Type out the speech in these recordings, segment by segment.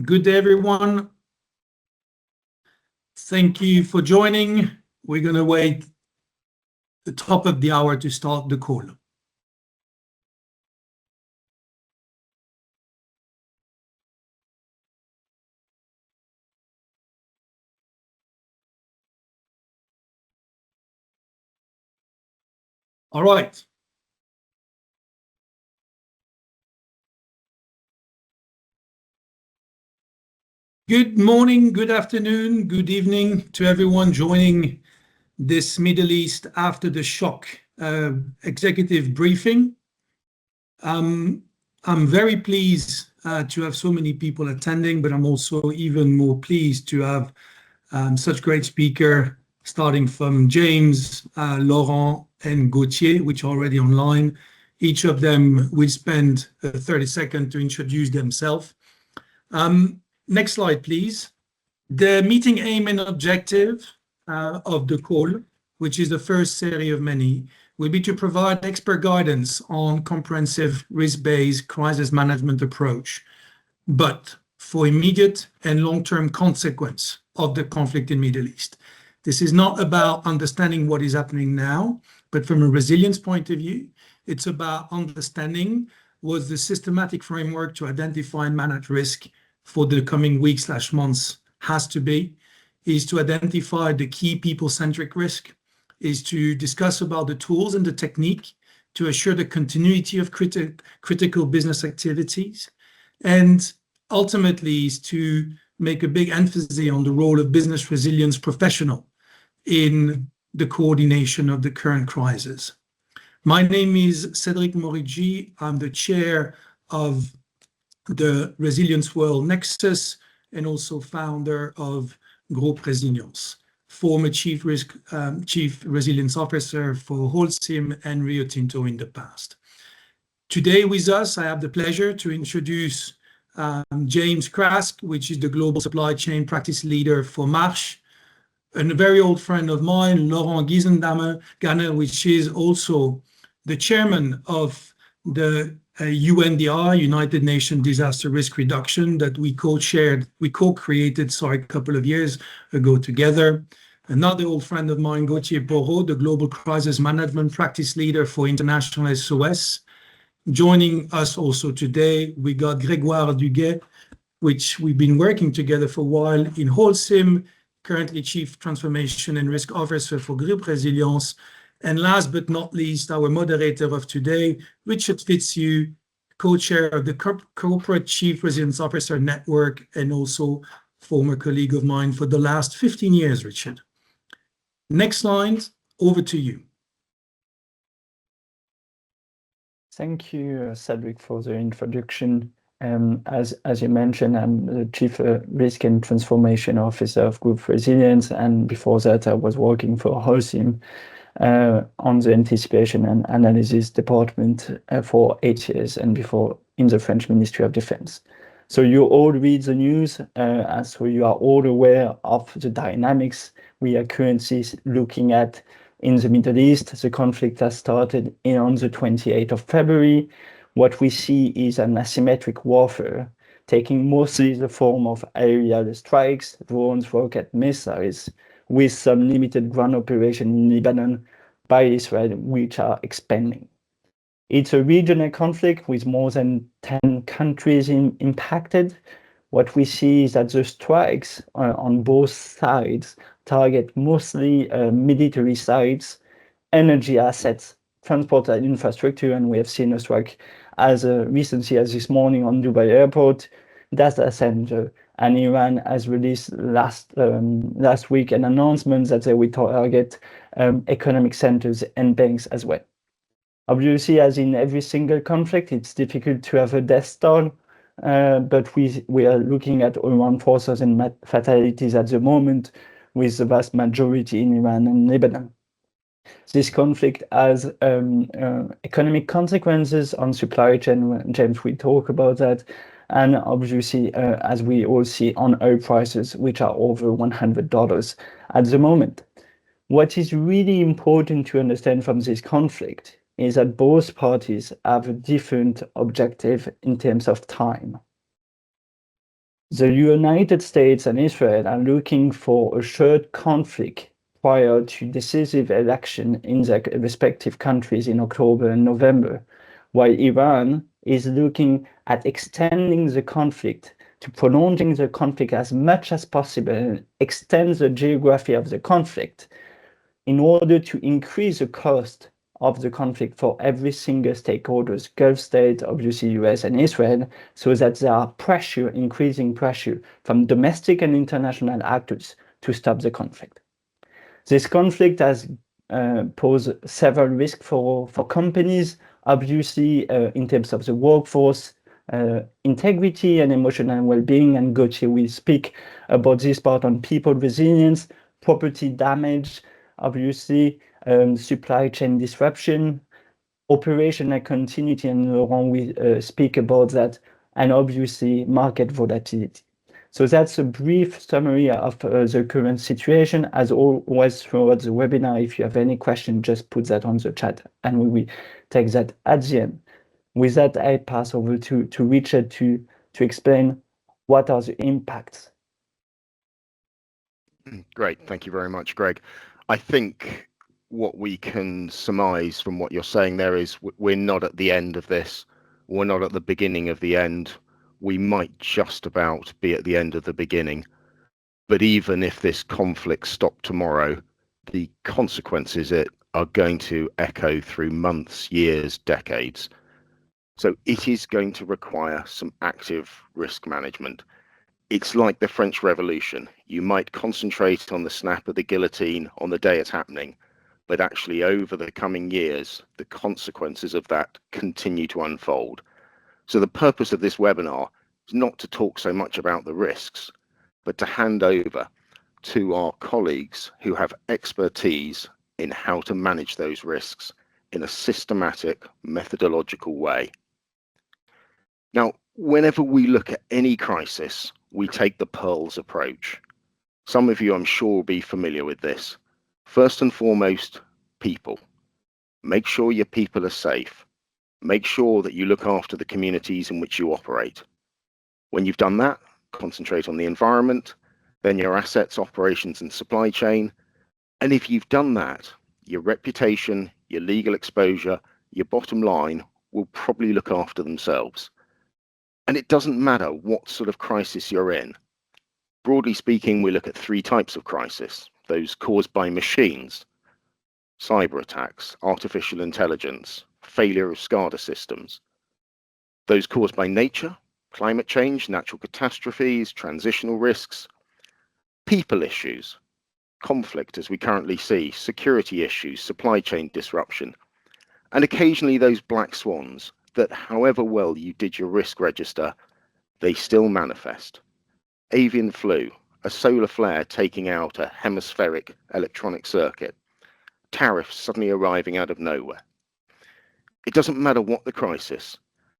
Good day, everyone. Thank you for joining. We're going to wait the top of the hour to start the call. All right. Good morning, good afternoon, good evening to everyone joining this Middle East after the shock executive briefing. I'm very pleased to have so many people attending, but I'm also even more pleased to have such great speaker, starting from James, Laurent, and Gauthier, which are already online. Each of them will spend 30 seconds to introduce themselves. Next slide, please. The meeting aim and objective of the call, which is the first series of many, will be to provide expert guidance on comprehensive risk-based crisis management approach, but for immediate and long-term consequence of the conflict in Middle East. This is not about understanding what is happening now, but from a resilience point of view, it's about understanding what the systematic framework to identify and manage risk for the coming weeks/months has to be, is to identify the key people-centric risk, is to discuss about the tools and the technique to assure the continuity of critical business activities, and ultimately is to make a big emphasis on the role of business resilience professional in the coordination of the current crisis. My name is Cédric Morigi. I'm the chair of the Resilience World Nexus and also founder of Groupe Résilience, former chief resilience officer for Holcim and Rio Tinto in the past. Today with us, I have the pleasure to introduce James Krask, which is the global supply chain practice leader for Marsh, and a very old friend of mine, Laurent Giesendamme, which is also the chairman of the UNDR, United Nations Disaster Risk Reduction, that we co-created a couple of years ago together. Another old friend of mine, Gauthier Borot, the global crisis management practice leader for International SOS. Joining us also today, we got Grégoire Duguet, which we've been working together for a while in Holcim, currently Chief Transformation and Risk Officer for Groupe Résilience. And last but not least, our moderator of today, Richard Fitzhugh, co-chair of the Corporate Chief Resilience Officer Network, and also former colleague of mine for the last 15 years, Richard. Next slide, over to you. Thank you, Cedric, for the introduction. As you mentioned, I'm the Chief Risk and Transformation Officer of Groupe Résilience, and before that, I was working for Holcim on the Anticipation and Analysis Department for 8 years, and before in the French Ministry of Defense. So you all read the news, so you are all aware of the dynamics we are currently looking at in the Middle East. The conflict has started on the 28th of February. What we see is an asymmetric warfare, taking mostly the form of aerial strikes, drones, rocket missiles, with some limited ground operation in Lebanon by Israel, which are expanding. It's a regional conflict with more than 10 countries impacted. What we see is that the strikes on both sides target mostly military sites, energy assets, transport and infrastructure, and we have seen a strike as recently as this morning on Dubai Airport, data center, and Iran has released last week an announcement that they will target economic centers and banks as well. Obviously, as in every single conflict, it's difficult to have a death toll, but we are looking at around 4,000 fatalities at the moment, with the vast majority in Iran and Lebanon. This conflict has economic consequences on supply chain. James will talk about that. And obviously, as we all see, on oil prices, which are over $100 at the moment. What is really important to understand from this conflict is that both parties have a different objective in terms of time. The United States and Israel are looking for a shared conflict prior to decisive election in their respective countries in October and November, while Iran is looking at extending the conflict to prolonging the conflict as much as possible and extend the geography of the conflict in order to increase the cost of the conflict for every single stakeholders, Gulf state, obviously US and Israel, so that there are pressure, increasing pressure from domestic and international actors to stop the conflict. This conflict has posed several risks for companies, obviously in terms of the workforce, integrity and emotional well-being, and Gauthier will speak about this part on people resilience, property damage, obviously supply chain disruption, operational continuity, and Laurent will speak about that, and obviously market volatility. So that's a brief summary of the current situation. As always throughout the webinar, if you have any question, just put that on the chat and we will take that at the end. With that, I pass over to Richard to explain what are the impacts. Great, thank you very much, Greg. I think what we can surmise from what you're saying there is we're not at the end of this. We're not at the beginning of the end. We might just about be at the end of the beginning. But even if this conflict stopped tomorrow, the consequences are going to echo through months, years, decades. So it is going to require some active risk management. It's like the French Revolution. You might concentrate on the snap of the guillotine on the day it's happening, but actually over the coming years, the consequences of that continue to unfold. So the purpose of this webinar is not to talk so much about the risks, but to hand over to our colleagues who have expertise in how to manage those risks in a systematic, methodological way. Now, whenever we look at any crisis, we take the pearls approach. Some of you, I'm sure, will be familiar with this. First and foremost, people. Make sure your people are safe. Make sure that you look after the communities in which you operate. When you've done that, concentrate on the environment, then your assets, operations, and supply chain. And if you've done that, your reputation, your legal exposure, your bottom line will probably look after themselves. And it doesn't matter what sort of crisis you're in. Broadly speaking, we look at three types of crisis: those caused by machines, cyber attacks, artificial intelligence, failure of SCADA systems; those caused by nature, climate change, natural catastrophes, transitional risks; people issues, conflict as we currently see, security issues, supply chain disruption; and occasionally those black swans that, however well you did your risk register, they still manifest. Avian flu, a solar flare taking out a hemispheric electronic circuit, tariffs suddenly arriving out of nowhere. It doesn't matter what the crisis,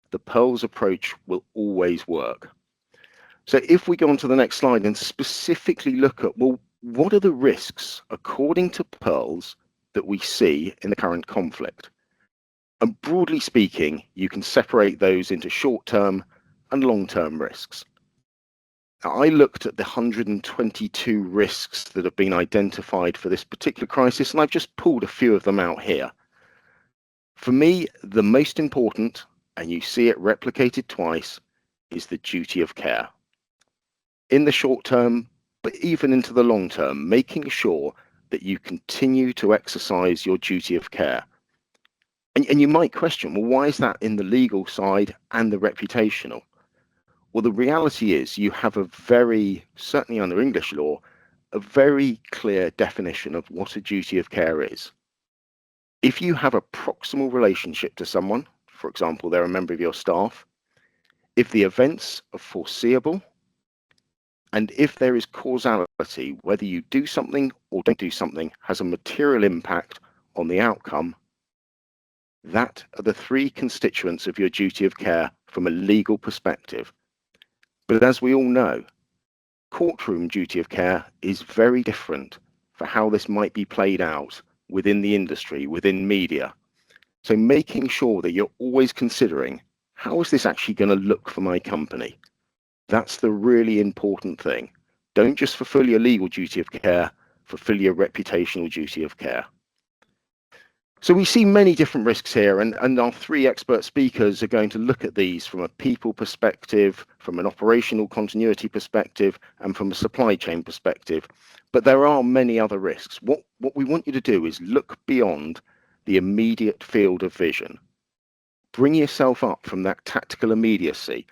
the pearls approach will always work. So if we go on to the next slide and specifically look at, well, what are the risks according to pearls that we see in the current conflict? And broadly speaking, you can separate those into short-term and long-term risks. Now, I looked at the 122 risks that have been identified for this particular crisis, and I've just pulled a few of them out here. For me, the most important, and you see it replicated twice, is the duty of care. In the short term, but even into the long term, making sure that you continue to exercise your duty of care. And you might question, well, why is that in the legal side and the reputational? Well, the reality is you have a very, certainly under English law, a very clear definition of what a duty of care is. If you have a proximal relationship to someone, for example, they're a member of your staff, if the events are foreseeable, and if there is causality, whether you do something or don't do something has a material impact on the outcome, that are the three constituents of your duty of care from a legal perspective. But as we all know, courtroom duty of care is very different for how this might be played out within the industry, within media. So making sure that you're always considering, how is this actually going to look for my company? That's the really important thing. Don't just fulfill your legal duty of care, fulfill your reputational duty of care. So we see many different risks here, and our three expert speakers are going to look at these from a people perspective, from an operational continuity perspective, and from a supply chain perspective. But there are many other risks. What we want you to do is look beyond the immediate field of vision. Bring yourself up from that tactical immediacy.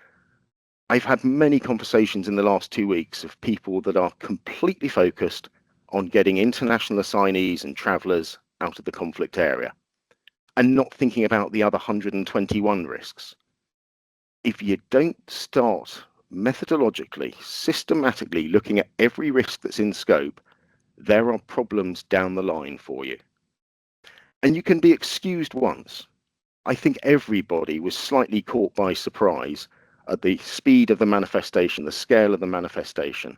I've had many conversations in the last 2 weeks of people that are completely focused on getting international assignees and travellers out of the conflict area and not thinking about the other 121 risks. If you don't start methodologically, systematically looking at every risk that's in scope, there are problems down the line for you. And you can be excused once. I think everybody was slightly caught by surprise at the speed of the manifestation, the scale of the manifestation.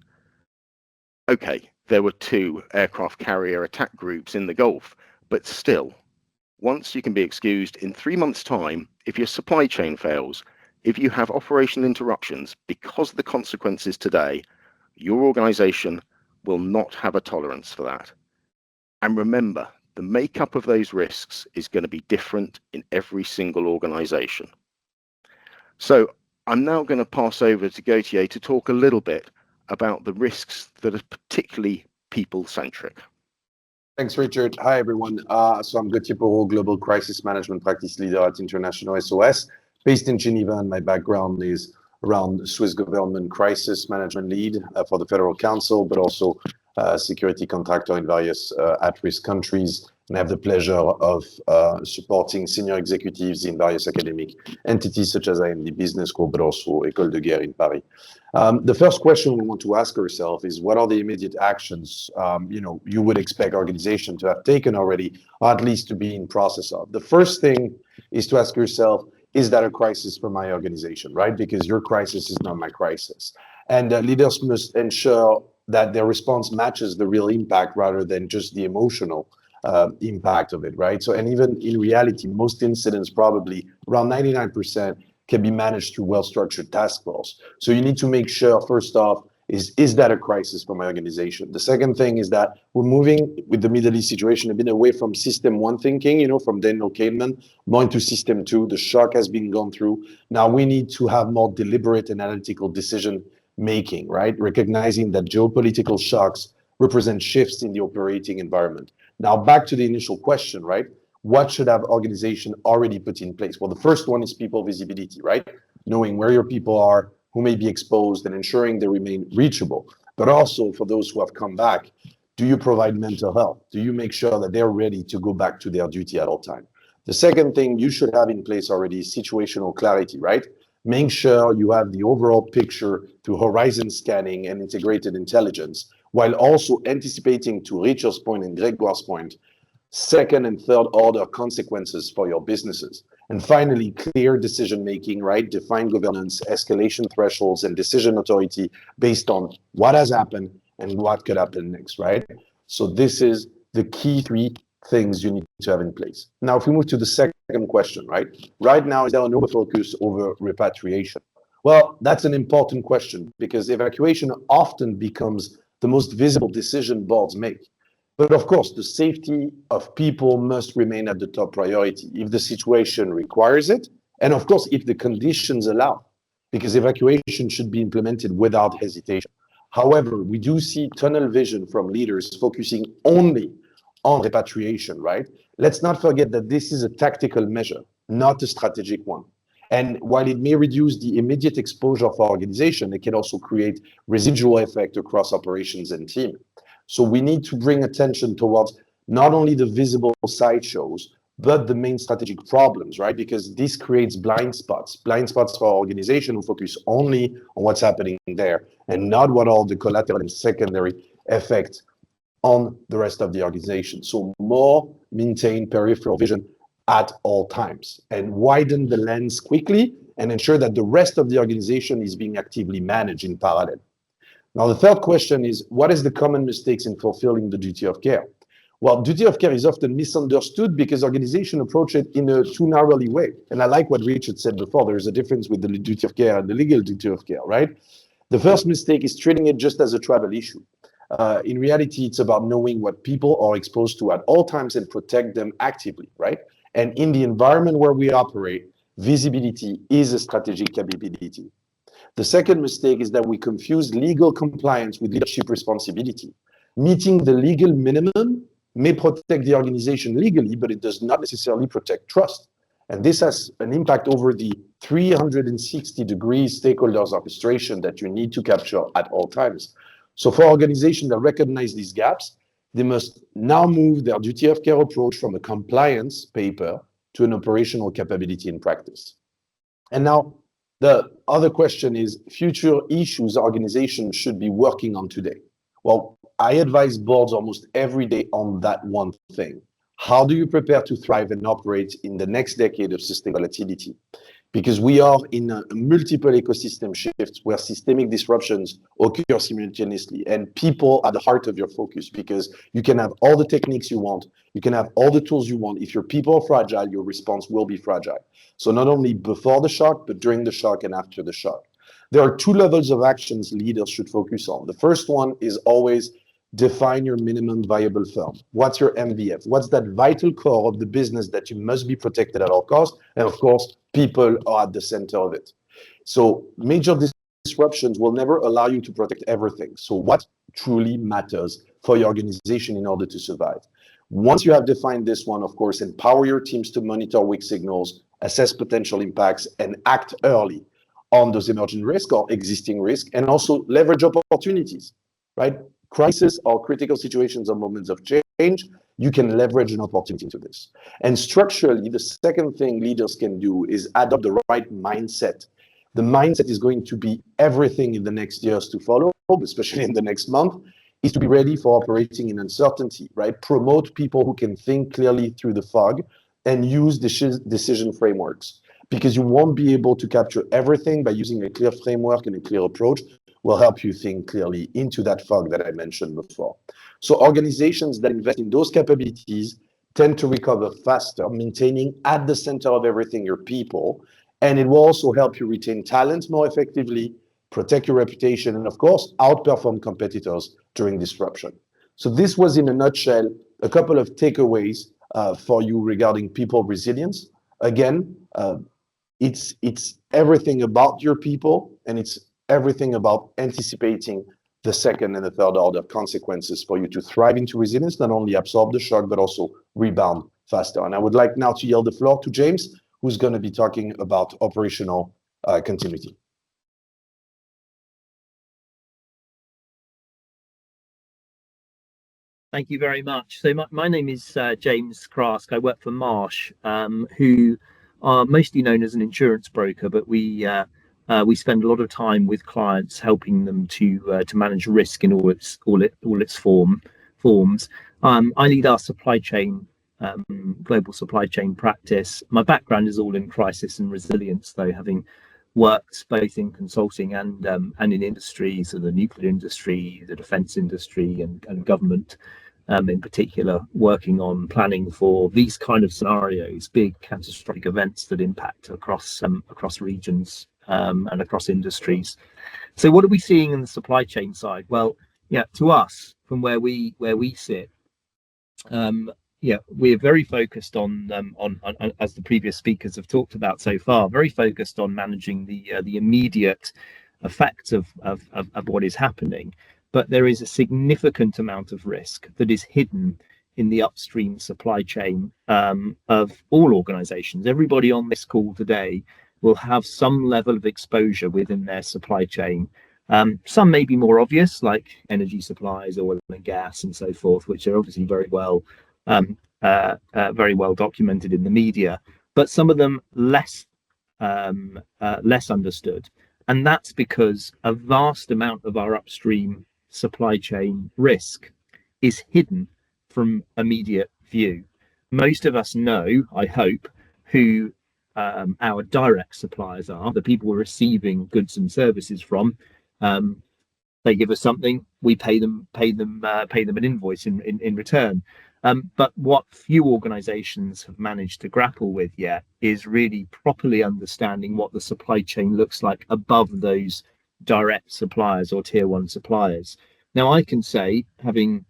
Okay, there were 2 aircraft carrier attack groups in the Gulf, but still, once you can be excused, in 3 months' time, if your supply chain fails, if you have operational interruptions because of the consequences today, your organization will not have a tolerance for that. And remember, the makeup of those risks is going to be different in every single organization. So I'm now going to pass over to Gauthier to talk a little bit about the risks that are particularly people-centric. Thanks, Richard. Hi, everyone. So I'm Gauthier Porot, Global Crisis Management Practice Leader at International SOS, based in Geneva, and my background is around Swiss government crisis management lead for the Federal Council, but also security contractor in various at-risk countries. And I have the pleasure of supporting senior executives in various academic entities such as IMD Business School, but also École de Guerre in Paris. The first question we want to ask ourselves is, what are the immediate actions you would expect organization to have taken already, or at least to be in process of? The first thing is to ask yourself, is that a crisis for my organization, right? Because your crisis is not my crisis. And leaders must ensure that their response matches the real impact rather than just the emotional impact of it, right? So, and even in reality, most incidents, probably around 99%, can be managed through well-structured task force. So you need to make sure, first off, is that a crisis for my organization? The second thing is that we're moving with the Middle East situation a bit away from system 1 thinking, from Daniel Kahneman, more into system 2. The shock has been gone through. Now we need to have more deliberate analytical decision making, right? Recognizing that geopolitical shocks represent shifts in the operating environment. Now back to the initial question, right? What should have organization already put in place? Well, the first one is people visibility, right? Knowing where your people are, who may be exposed, and ensuring they remain reachable. But also for those who have come back, do you provide mental health? Do you make sure that they're ready to go back to their duty at all time? The second thing you should have in place already is situational clarity, right? Make sure you have the overall picture through horizon scanning and integrated intelligence, while also anticipating, to Richard's point and Gregoire's point, second and third order consequences for your businesses. And finally, clear decision-making, right? Define governance, escalation thresholds, and decision authority based on what has happened and what could happen next, right? So this is the key 3 things you need to have in place. Now, if we move to the second question, right? Right now, is there an over-focus over repatriation? Well, that's an important question because evacuation often becomes the most visible decision boards make. But of course, the safety of people must remain at the top priority if the situation requires it, and of course, if the conditions allow, because evacuation should be implemented without hesitation. However, we do see tunnel vision from leaders focusing only on repatriation, right? Let's not forget that this is a tactical measure, not a strategic one. And while it may reduce the immediate exposure of our organization, it can also create residual effect across operations and team. So we need to bring attention towards not only the visible sideshows, but the main strategic problems, right? Because this creates blind spots for our organization who focus only on what's happening there and not what all the collateral and secondary effects on the rest of the organization. So more maintain peripheral vision at all times and widen the lens quickly and ensure that the rest of the organization is being actively managed in parallel. Now, the third question is, what is the common mistakes in fulfilling the duty of care? Well, duty of care is often misunderstood because organizations approach it in a too narrowly way. And I like what Richard said before, there's a difference with the duty of care and the legal duty of care, right? The first mistake is treating it just as a travel issue. In reality, it's about knowing what people are exposed to at all times and protect them actively, right? And in the environment where we operate, visibility is a strategic capability. The second mistake is that we confuse legal compliance with leadership responsibility. Meeting the legal minimum may protect the organization legally, but it does not necessarily protect trust. And this has an impact over the 360-degree stakeholders orchestration that you need to capture at all times. So for organizations that recognize these gaps, they must now move their duty of care approach from a compliance paper to an operational capability in practice. And now the other question is future issues organizations should be working on today. Well, I advise boards almost every day on that one thing. How do you prepare to thrive and operate in the next decade of sustained volatility? Because we are in a multiple ecosystem shifts where systemic disruptions occur simultaneously, and people are the heart of your focus, because you can have all the techniques you want, you can have all the tools you want. If your people are fragile, your response will be fragile. So not only before the shock, but during the shock and after the shock. There are two levels of actions leaders should focus on. The first one is always define your minimum viable firm. What's your MVF? What's that vital core of the business that you must be protected at all costs? And of course, people are at the center of it. So major disruptions will never allow you to protect everything. So what truly matters for your organization in order to survive? Once you have defined this one, of course, empower your teams to monitor weak signals, assess potential impacts, and act early on those emerging risks or existing risks, and also leverage opportunities, right? Crisis or critical situations or moments of change, you can leverage an opportunity into this. And structurally, the second thing leaders can do is adopt the right mindset. The mindset is going to be everything in the next years to follow, especially in the next month, is to be ready for operating in uncertainty, right? Promote people who can think clearly through the fog and use decision frameworks, because you won't be able to capture everything. By using a clear framework and a clear approach will help you think clearly into that fog that I mentioned before. So organizations that invest in those capabilities tend to recover faster, maintaining at the center of everything your people. And it will also help you retain talent more effectively, protect your reputation, and of course, outperform competitors during disruption. So this was, in a nutshell, a couple of takeaways for you regarding people resilience. Again, it's everything about your people, and it's everything about anticipating the second and the third order consequences for you to thrive into resilience, not only absorb the shock, but also rebound faster. And I would like now to yield the floor to James, who's going to be talking about operational continuity. Thank you very much. So my name is James Krask. I work for Marsh, who are mostly known as an insurance broker, but we spend a lot of time with clients helping them to manage risk in all its forms. I lead our supply chain, global supply chain practice. My background is all in crisis and resilience, though, having worked both in consulting and in industries, so the nuclear industry, the defence industry, and government. In particular, working on planning for these kind of scenarios, big catastrophic events that impact across regions and across industries. So, what are we seeing in the supply chain side? Well, yeah, to us, from where we sit, we're very focused on, as the previous speakers have talked about so far, very focused on managing the immediate effects of what is happening. But there is a significant amount of risk that is hidden in the upstream supply chain of all organizations. Everybody on this call today will have some level of exposure within their supply chain. Some may be more obvious, like energy supplies, oil and gas, and so forth, which are obviously very well documented in the media. But some of them less understood, and that's because a vast amount of our upstream supply chain risk is hidden from immediate view. Most of us know, I hope, who our direct suppliers are, the people we're receiving goods and services from. They give us something, we pay them an invoice in return. But what few organizations have managed to grapple with yet is really properly understanding what the supply chain looks like above those direct suppliers or tier one suppliers. Now, I can say, having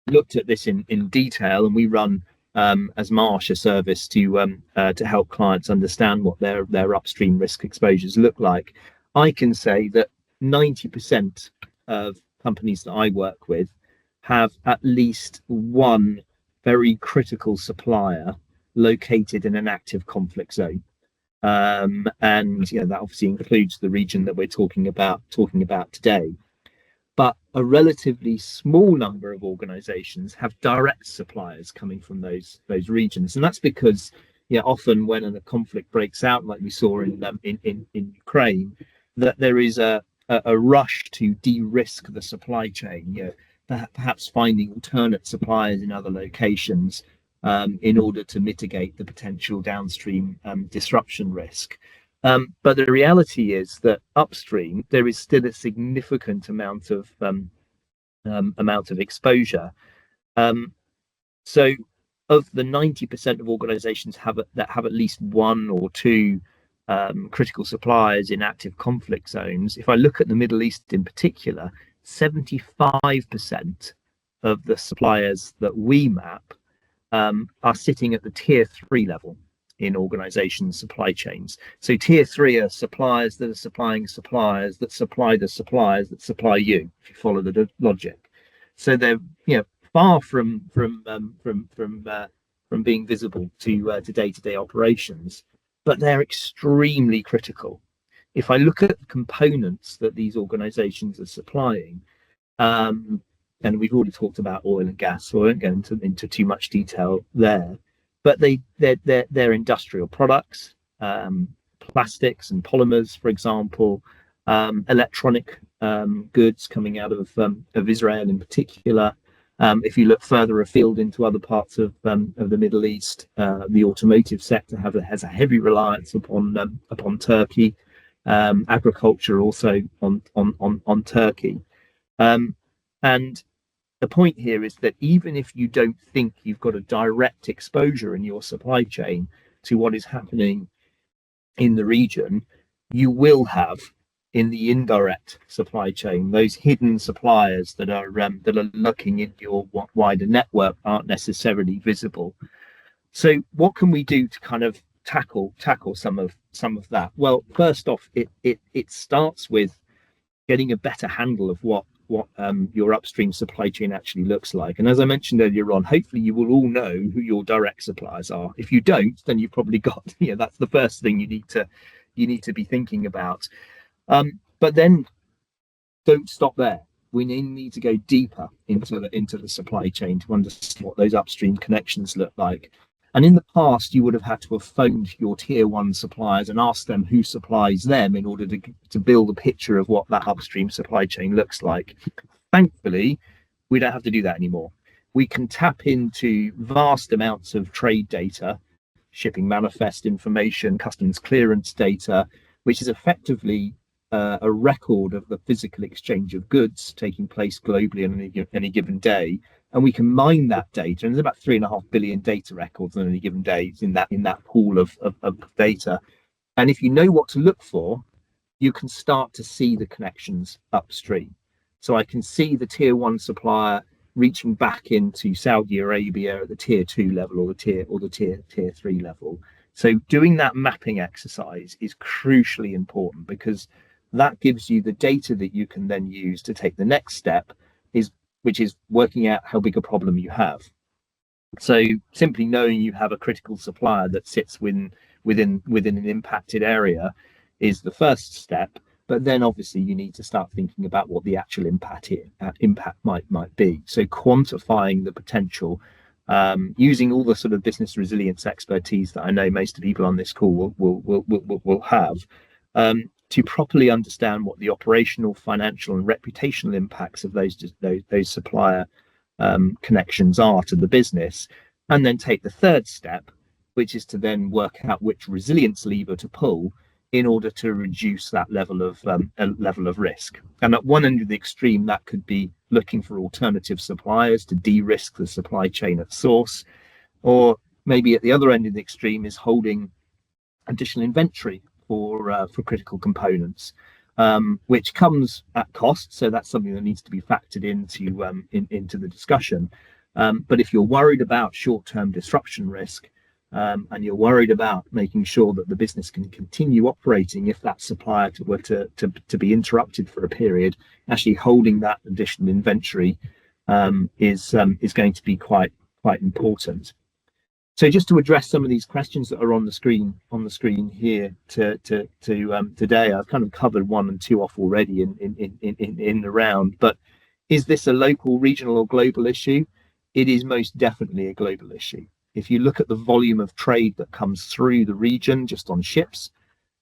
looked at this in detail, and we run as Marsh a service to help clients understand what their upstream risk exposures look like. I can say that 90% of companies that I work with have at least one very critical supplier located in an active conflict zone. And that obviously includes the region that we're talking about today. But a relatively small number of organizations have direct suppliers coming from those regions. And that's because often when a conflict breaks out, like we saw in Ukraine, that there is a rush to de-risk the supply chain, perhaps finding alternate suppliers in other locations in order to mitigate the potential downstream disruption risk. But the reality is that upstream, there is still a significant amount of exposure. So of the 90% of organizations that have at least one or two critical suppliers in active conflict zones, if I look at the Middle East in particular, 75% of the suppliers that we map are sitting at the tier 3 level in organizations' supply chains. So tier 3 are suppliers that are supplying suppliers that supply the suppliers that supply you, if you follow the logic. So they're far from being visible to day-to-day operations, but they're extremely critical. If I look at the components that these organizations are supplying, and we've already talked about oil and gas, so I won't go into too much detail there. But they're industrial products, plastics and polymers, for example, electronic goods coming out of Israel in particular. If you look further afield into other parts of the Middle East, the automotive sector has a heavy reliance upon Turkey, agriculture also on Turkey, and the point here is that even if you don't think you've got a direct exposure in your supply chain to what is happening in the region, you will have in the indirect supply chain those hidden suppliers that are looking in your wider network aren't necessarily visible. So what can we do to kind of tackle some of that? Well, first off, it starts with getting a better handle of what your upstream supply chain actually looks like. And as I mentioned earlier on, hopefully you will all know who your direct suppliers are. If you don't, then you've probably got, that's the first thing you need to be thinking about. But then don't stop there. We need to go deeper into the supply chain to understand what those upstream connections look like. And in the past, you would have had to have phoned your tier 1 suppliers and asked them who supplies them in order to build a picture of what that upstream supply chain looks like. Thankfully, we don't have to do that anymore. We can tap into vast amounts of trade data, shipping manifest information, customs clearance data, which is effectively a record of the physical exchange of goods taking place globally on any given day. And we can mine that data, and there's about 3.5 billion data records on any given day in that pool of data. And if you know what to look for, you can start to see the connections upstream. So I can see the tier 1 supplier reaching back into Saudi Arabia at the tier 2 level or the tier 3 level. So doing that mapping exercise is crucially important, because that gives you the data that you can then use to take the next step, which is working out how big a problem you have. So simply knowing you have a critical supplier that sits within an impacted area is the first step. But then obviously you need to start thinking about what the actual impact might be. So quantifying the potential, using all the sort of business resilience expertise that I know most of the people on this call will have, to properly understand what the operational, financial, and reputational impacts of those supplier connections are to the business, and then take the third step, which is to then work out which resilience lever to pull in order to reduce that level of risk. And at one end of the extreme, that could be looking for alternative suppliers to de-risk the supply chain at source, or maybe at the other end of the extreme is holding additional inventory for critical components. which comes at cost. So that's something that needs to be factored into the discussion. But if you're worried about short-term disruption risk, and you're worried about making sure that the business can continue operating if that supplier were to be interrupted for a period, actually holding that additional inventory is going to be quite important. So just to address some of these questions that are on the screen here today, I've kind of covered 1 and 2 off already in the round. But is this a local, regional, or global issue? It is most definitely a global issue. If you look at the volume of trade that comes through the region just on ships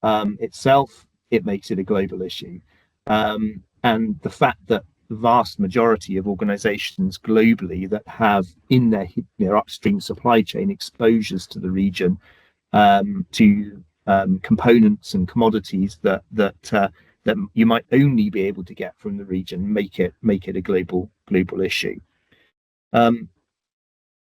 itself, it makes it a global issue. And the fact that the vast majority of organizations globally that have in their upstream supply chain exposures to the region, to components and commodities that you might only be able to get from the region, make it a global issue.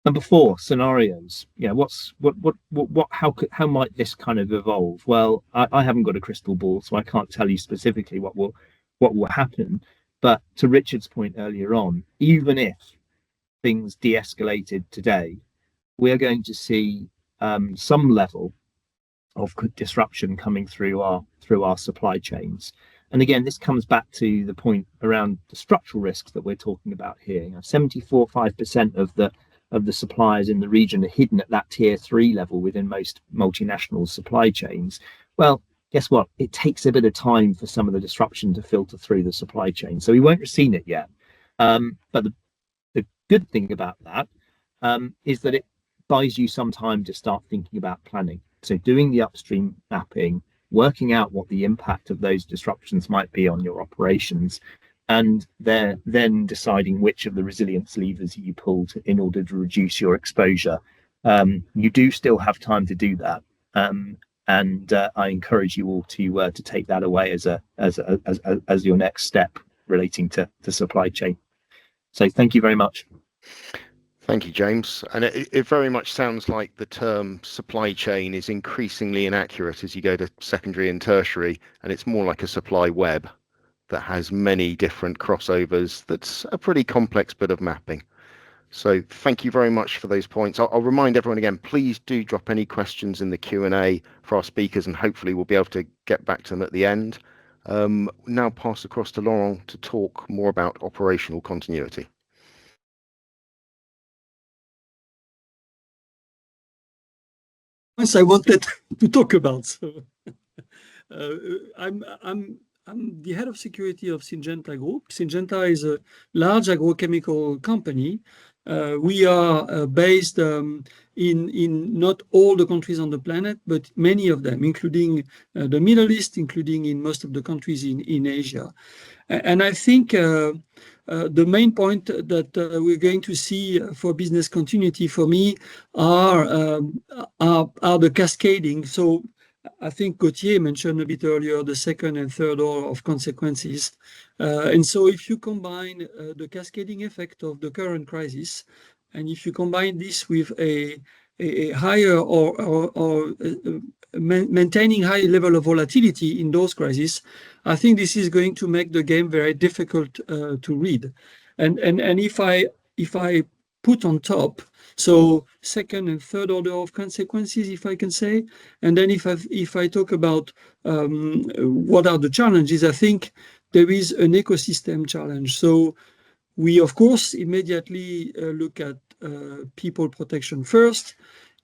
Number 4, scenarios. How might this kind of evolve? Well, I haven't got a crystal ball, so I can't tell you specifically what will happen. But to Richard's point earlier on, even if things de-escalated today, we're going to see some level of disruption coming through our supply chains. And again, this comes back to the point around the structural risks that we're talking about here. 74.5% of the suppliers in the region are hidden at that tier 3 level within most multinational supply chains. Well, guess what? It takes a bit of time for some of the disruption to filter through the supply chain. So we won't have seen it yet. But the good thing about that is that it buys you some time to start thinking about planning. So doing the upstream mapping, working out what the impact of those disruptions might be on your operations, and then deciding which of the resilience levers you pull in order to reduce your exposure. You do still have time to do that. And I encourage you all to take that away as your next step relating to the supply chain. So thank you very much. Thank you, James. And it very much sounds like the term supply chain is increasingly inaccurate as you go to secondary and tertiary, and it's more like a supply web that has many different crossovers. That's a pretty complex bit of mapping. So thank you very much for those points. I'll remind everyone again, please do drop any questions in the Q&A for our speakers, and hopefully we'll be able to get back to them at the end. Now pass across to Laurent to talk more about operational continuity. I wanted to talk about. So I'm the head of security of Syngenta Group. Syngenta is a large agrochemical company. We are based in not all the countries on the planet, but many of them, including the Middle East, including in most of the countries in Asia. And I think the main point that we're going to see for business continuity for me are the cascading. So I think Gauthier mentioned a bit earlier the second and third order of consequences. And so if you combine the cascading effect of the current crisis, and if you combine this with a higher or maintaining high level of volatility in those crises, I think this is going to make the game very difficult to read. And if I put on top, so second and third order of consequences, if I can say, and then if I talk about what are the challenges, I think there is an ecosystem challenge. So we, of course, immediately look at people protection first.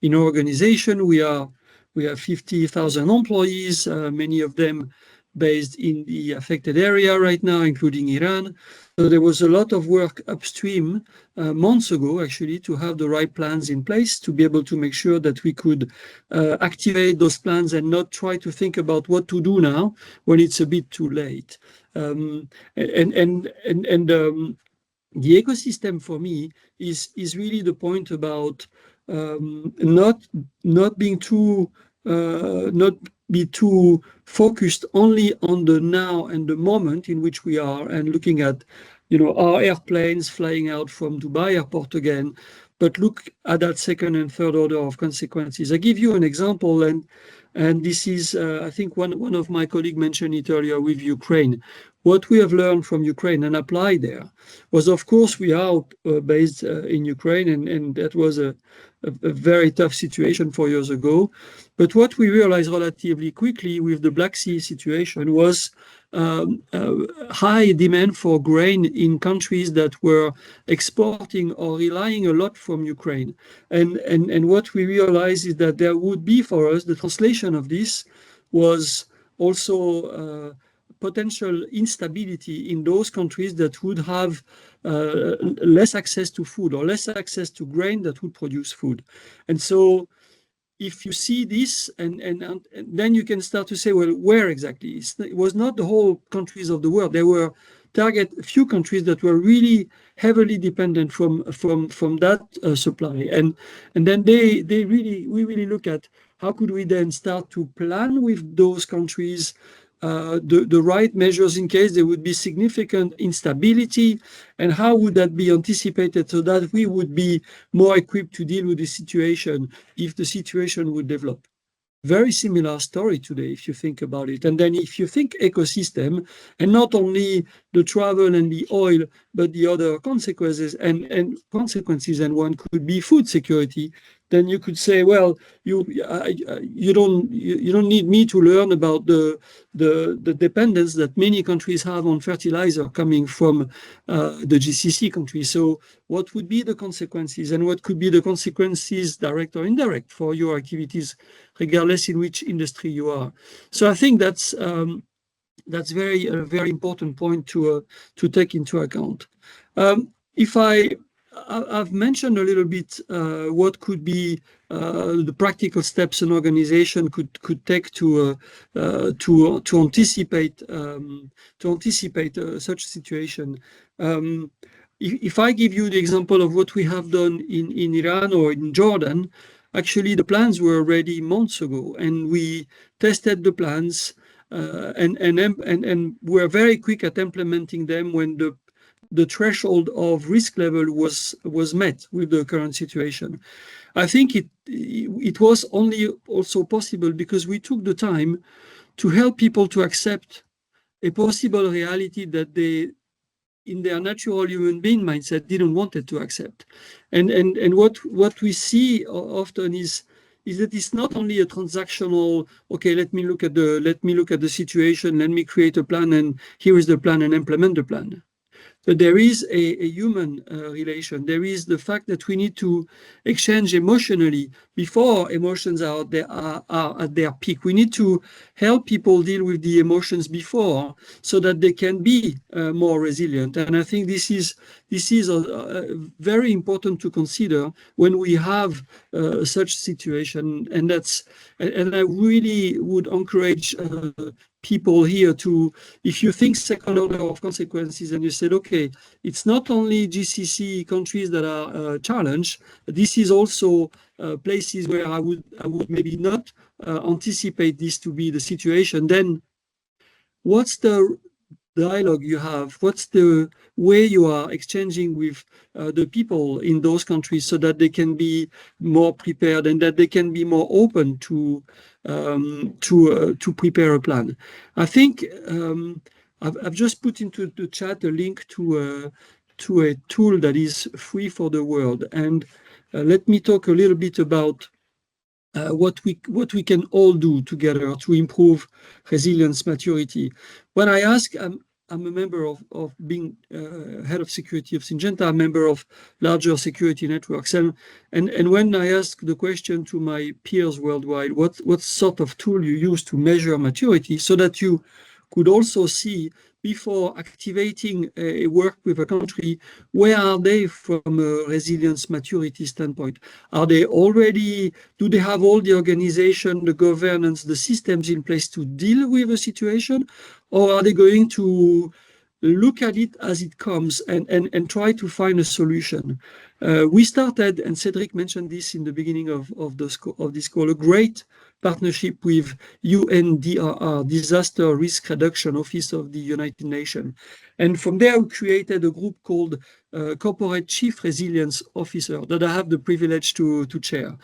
In our organization, we have 50,000 employees, many of them based in the affected area right now, including Iran. So there was a lot of work upstream months ago, actually, to have the right plans in place to be able to make sure that we could activate those plans and not try to think about what to do now when it's a bit too late. The ecosystem for me is really the point about not be too focused only on the now and the moment in which we are, and looking at our airplanes flying out from Dubai airport again, but look at that second and third order of consequences. I give you an example, and this is, I think one of my colleagues mentioned it earlier with Ukraine. What we have learned from Ukraine and applied there was, of course, we are based in Ukraine, and that was a very tough situation 4 years ago. But what we realized relatively quickly with the Black Sea situation was high demand for grain in countries that were exporting or relying a lot from Ukraine. And what we realized is that there would be for us, the translation of this was also potential instability in those countries that would have less access to food or less access to grain that would produce food. And so if you see this, and then you can start to say, well, where exactly? It was not the whole countries of the world. There were a few countries that were really heavily dependent from that supply, and then we really look at how could we then start to plan with those countries the right measures in case there would be significant instability, and how would that be anticipated so that we would be more equipped to deal with the situation if the situation would develop. Very similar story today, if you think about it. And then if you think ecosystem, and not only the travel and the oil, but the other consequences and one could be food security, then you could say, well, you don't need me to learn about the dependence that many countries have on fertilizer coming from the GCC countries. So what would be the consequences, and what could be the consequences, direct or indirect, for your activities, regardless in which industry you are? So I think that's a very important point to take into account. If I've mentioned a little bit what could be the practical steps an organization could take to anticipate such a situation. If I give you the example of what we have done in Iran or in Jordan, actually the plans were ready months ago, and we tested the plans and we're very quick at implementing them when the threshold of risk level was met with the current situation. I think it was only also possible because we took the time to help people to accept a possible reality that they, in their natural human being mindset, didn't want it to accept. And what we see often is that it's not only a transactional, okay, let me look at the situation, let me create a plan, and here is the plan, and implement the plan. But there is a human relation. There is the fact that we need to exchange emotionally before emotions are at their peak. We need to help people deal with the emotions before, so that they can be more resilient. And I think this is very important to consider when we have such situation. And I really would encourage people here to, if you think second order of consequences and you said, okay, it's not only GCC countries that are challenged, this is also places where I would maybe not anticipate this to be the situation, then what's the dialogue you have? What's the way you are exchanging with the people in those countries so that they can be more prepared and that they can be more open to prepare a plan? I think I've just put into the chat a link to a tool that is free for the world, and let me talk a little bit about what we can all do together to improve resilience maturity. When I ask, I'm a member of being head of security of Syngenta, a member of larger security networks, and when I ask the question to my peers worldwide, what sort of tool you use to measure maturity, so that you could also see before activating a work with a country, where are they from a resilience maturity standpoint? Are they already, do they have all the organization, the governance, the systems in place to deal with a situation? Or are they going to look at it as it comes and try to find a solution? We started, and Cedric mentioned this in the beginning of this call, a great partnership with UNDRR, Disaster Risk Reduction Office of the United Nations. And from there, we created a group called Corporate Chief Resilience Officer that I have the privilege to chair.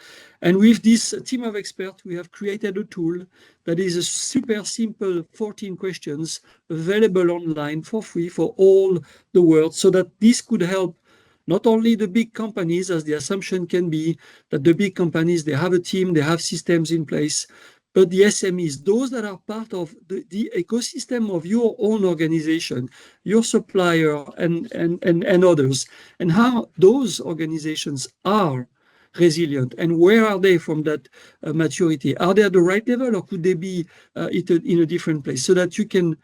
And with this team of experts, we have created a tool that is a super simple 14 questions available online for free for all the world, so that this could help not only the big companies, as the assumption can be that the big companies, they have a team, they have systems in place, but the SMEs, those that are part of the ecosystem of your own organization, your supplier and others, and how those organizations are resilient and where are they from that maturity? Are they at the right level or could they be in a different place? So that you can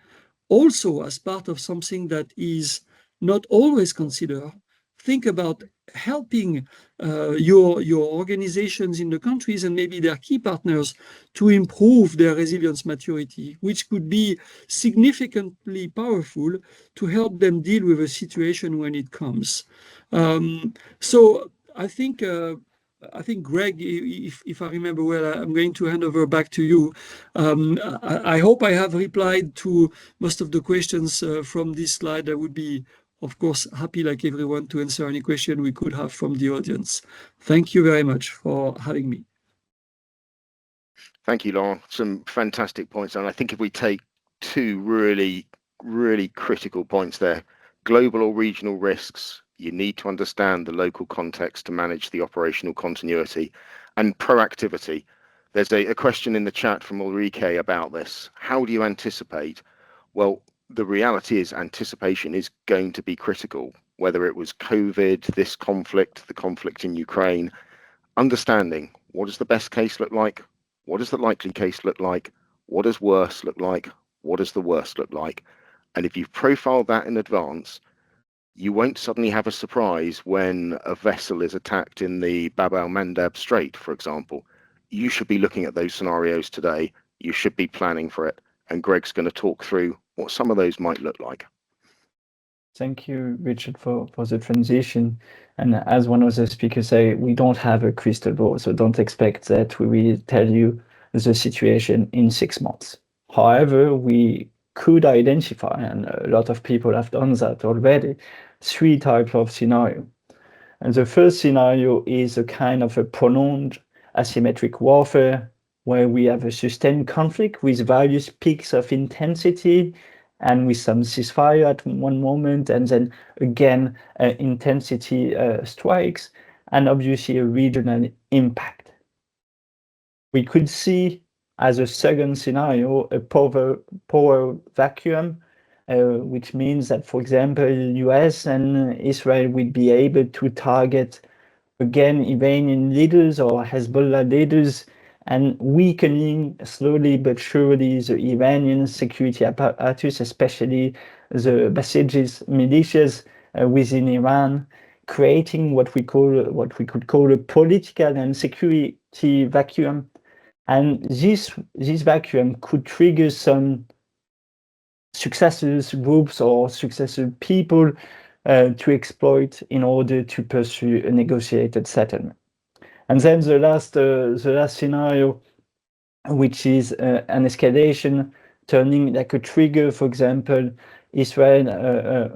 also, as part of something that is not always considered, think about helping your organizations in the countries and maybe their key partners to improve their resilience maturity, which could be significantly powerful to help them deal with a situation when it comes. So I think Greg, if I remember well, I'm going to hand over back to you. I hope I have replied to most of the questions from this slide. I would be, of course, happy, like everyone, to answer any question we could have from the audience. Thank you very much for having me. Thank you, Laurent. Some fantastic points. And I think if we take two really, really critical points there, global or regional risks, you need to understand the local context to manage the operational continuity, and proactivity. There's a question in the chat from Ulrike about this. How do you anticipate? Well, the reality is anticipation is going to be critical, whether it was COVID, this conflict, the conflict in Ukraine. Understanding what does the best case look like? What does the likely case look like? What does worse look like? What does the worst look like? And if you've profiled that in advance, you won't suddenly have a surprise when a vessel is attacked in the Bab el-Mandeb Strait, for example. You should be looking at those scenarios today. You should be planning for it. And Greg's going to talk through what some of those might look like. Thank you, Richard, for the transition. And as one of the speakers say, we don't have a crystal ball, so don't expect that we will tell you the situation in 6 months. However, we could identify, and a lot of people have done that already, 3 types of scenario. And the first scenario is a kind of a prolonged asymmetric warfare, where we have a sustained conflict with various peaks of intensity and with some ceasefire at one moment, and then again intensity strikes, and obviously a regional impact. We could see as a second scenario a power vacuum, which means that, for example, US and Israel would be able to target again Iranian leaders or Hezbollah leaders, and weakening slowly but surely the Iranian security apparatus, especially the Basijis militias within Iran, creating what we could call a political and security vacuum. And this vacuum could trigger some successors groups or successor people to exploit in order to pursue a negotiated settlement. And then the last scenario, which is an escalation, turning like a trigger, for example, Israel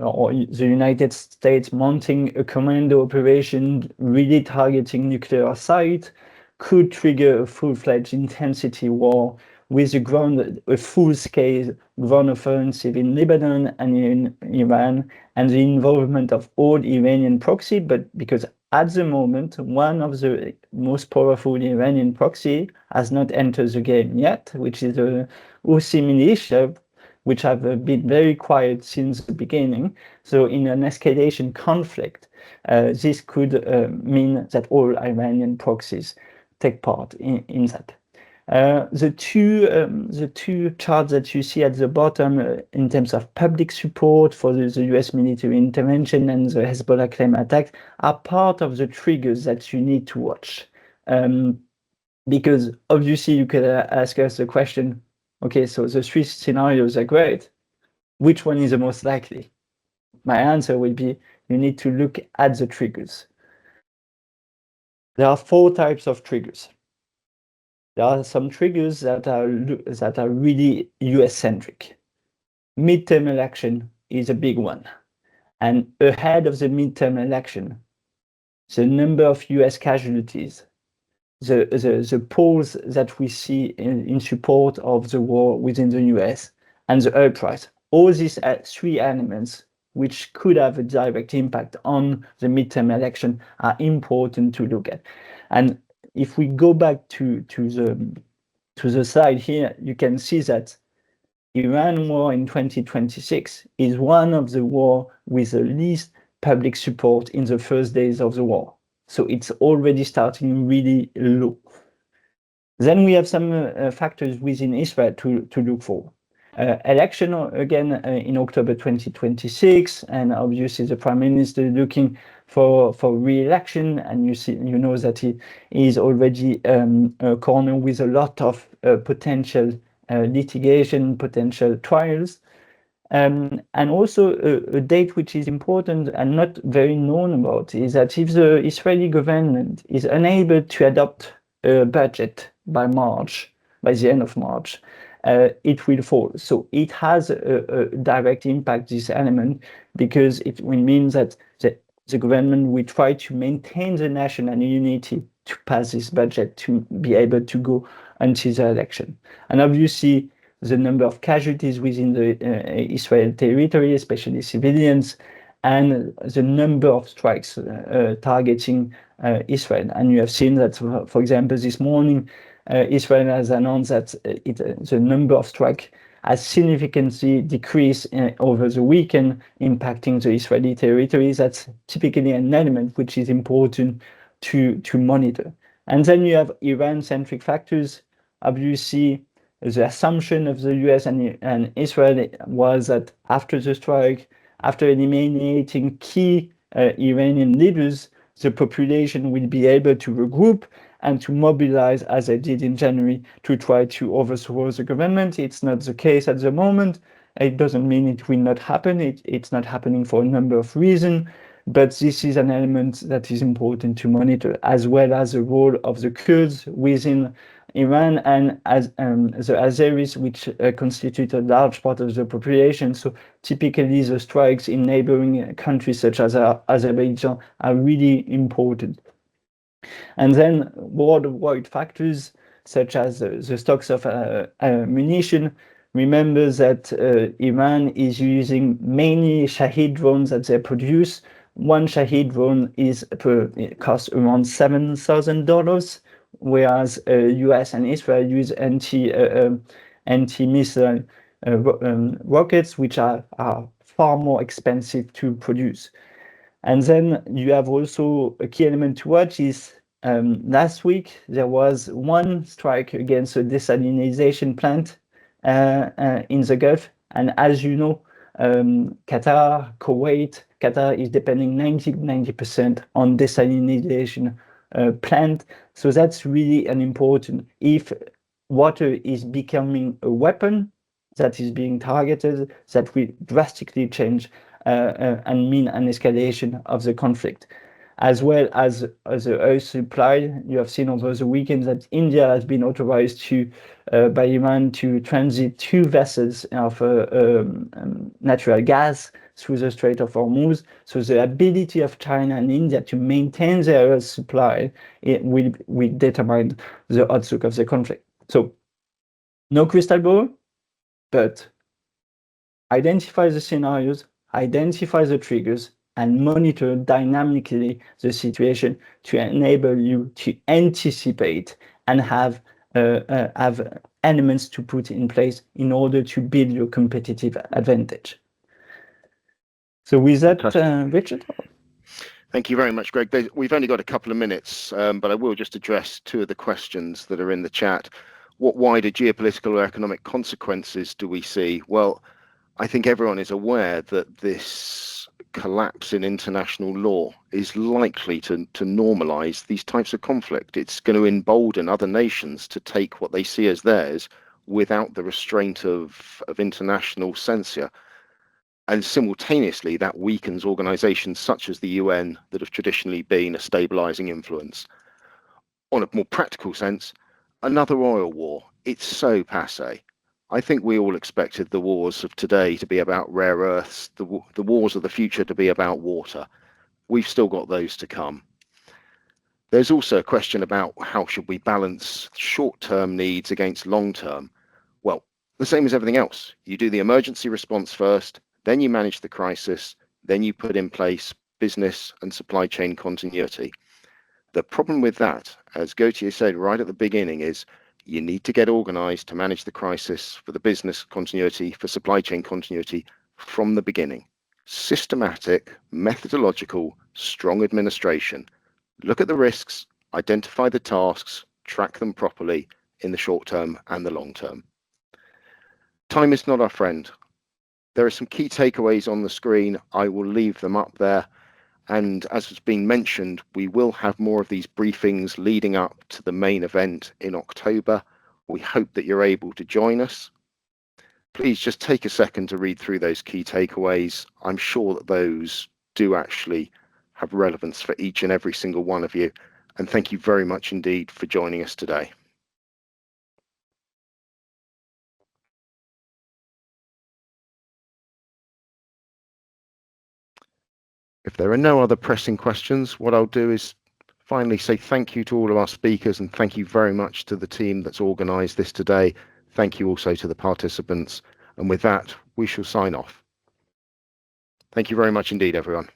or the United States mounting a commando operation really targeting nuclear site, could trigger a full-fledged intensity war with a full-scale ground offensive in Lebanon and in Iran, and the involvement of all Iranian proxy, but because at the moment, one of the most powerful Iranian proxy has not entered the game yet, which is the Houthi militia, which have been very quiet since the beginning. So in an escalation conflict, this could mean that all Iranian proxies take part in that. The two charts that you see at the bottom in terms of public support for the US military intervention and the Hezbollah claim attacks are part of the triggers that you need to watch. Because obviously you could ask us the question, okay, so the 3 scenarios are great. Which one is the most likely? My answer will be, you need to look at the triggers. There are 4 types of triggers. there are some triggers that are really US-centric. Midterm election is a big one. And ahead of the midterm election, the number of US casualties, the polls that we see in support of the war within the US, and the oil price, all these three elements which could have a direct impact on the midterm election are important to look at. And if we go back to the side here, you can see that Iran war in 2026 is one of the war with the least public support in the first days of the war. So it's already starting really low. Then we have some factors within Israel to look for. Election again in October 2026, and obviously the Prime Minister looking for re-election, and you know that he is already cornered with a lot of potential litigation, potential trials. And also a date which is important and not very known about is that if the Israeli government is unable to adopt a budget by the end of March, it will fall. So it has a direct impact, this element, because it will mean that the government will try to maintain the national unity to pass this budget to be able to go until the election. And obviously, the number of casualties within the Israel territory, especially civilians, and the number of strikes targeting Israel. And you have seen that, for example, this morning, Israel has announced that the number of strikes has significantly decreased over the weekend, impacting the Israeli territories. That's typically an element which is important to monitor. And then you have Iran-centric factors. Obviously, the assumption of the US and Israel was that after the strike, after eliminating key Iranian leaders, the population will be able to regroup and to mobilize as they did in January to try to overthrow the government. It's not the case at the moment. It doesn't mean it will not happen. It's not happening for a number of reasons, but this is an element that is important to monitor, as well as the role of the Kurds within Iran and as the Azeris, which constitute a large part of the population. So typically the strikes in neighboring countries such as Azerbaijan are really important. And then worldwide factors such as the stocks of munition. Remember that Iran is using mainly Shahed drones that they produce. One Shahed drone it costs around $7,000, whereas US and Israel use anti-missile rockets, which are far more expensive to produce. And then you have also a key element to watch is last week there was one strike against a desalination plant in the Gulf. And as you know, Qatar is depending 90% on desalination plant. So that's really an important, if water is becoming a weapon that is being targeted, that will drastically change and mean an escalation of the conflict. As well as the oil supply, you have seen over the weekend that India has been authorized by Iran to transit 2 vessels of natural gas through the Strait of Hormuz. So the ability of China and India to maintain their oil supply will determine the outlook of the conflict. So no crystal ball, but identify the scenarios, identify the triggers, and monitor dynamically the situation to enable you to anticipate and have elements to put in place in order to build your competitive advantage. So with that, Richard? Thank you very much, Greg. We've only got a couple of minutes, but I will just address 2 of the questions that are in the chat. What wider geopolitical or economic consequences do we see? Well, I think everyone is aware that this collapse in international law is likely to normalize these types of conflict. It's going to embolden other nations to take what they see as theirs without the restraint of international censure. And simultaneously, that weakens organizations such as the UN that have traditionally been a stabilizing influence. On a more practical sense, Another oil war. It's so passé. I think we all expected the wars of today to be about rare earths, the wars of the future to be about water. We've still got those to come. There's also a question about how should we balance short-term needs against long-term. Well, the same as everything else. You do the emergency response first, then you manage the crisis, then you put in place business and supply chain continuity. The problem with that, as Gauthier said right at the beginning, is you need to get organized to manage the crisis for the business continuity, for supply chain continuity from the beginning. Systematic, methodological, strong administration. Look at the risks, identify the tasks, track them properly in the short term and the long term. Time is not our friend. There are some key takeaways on the screen. I will leave them up there. And as has been mentioned, we will have more of these briefings leading up to the main event in October. We hope that you're able to join us. Please just take a second to read through those key takeaways. I'm sure that those do actually have relevance for each and every single one of you. And thank you very much indeed for joining us today. If there are no other pressing questions, what I'll do is finally say thank you to all of our speakers and thank you very much to the team that's organised this today. Thank you also to the participants. And with that, we shall sign off. Thank you very much indeed, everyone.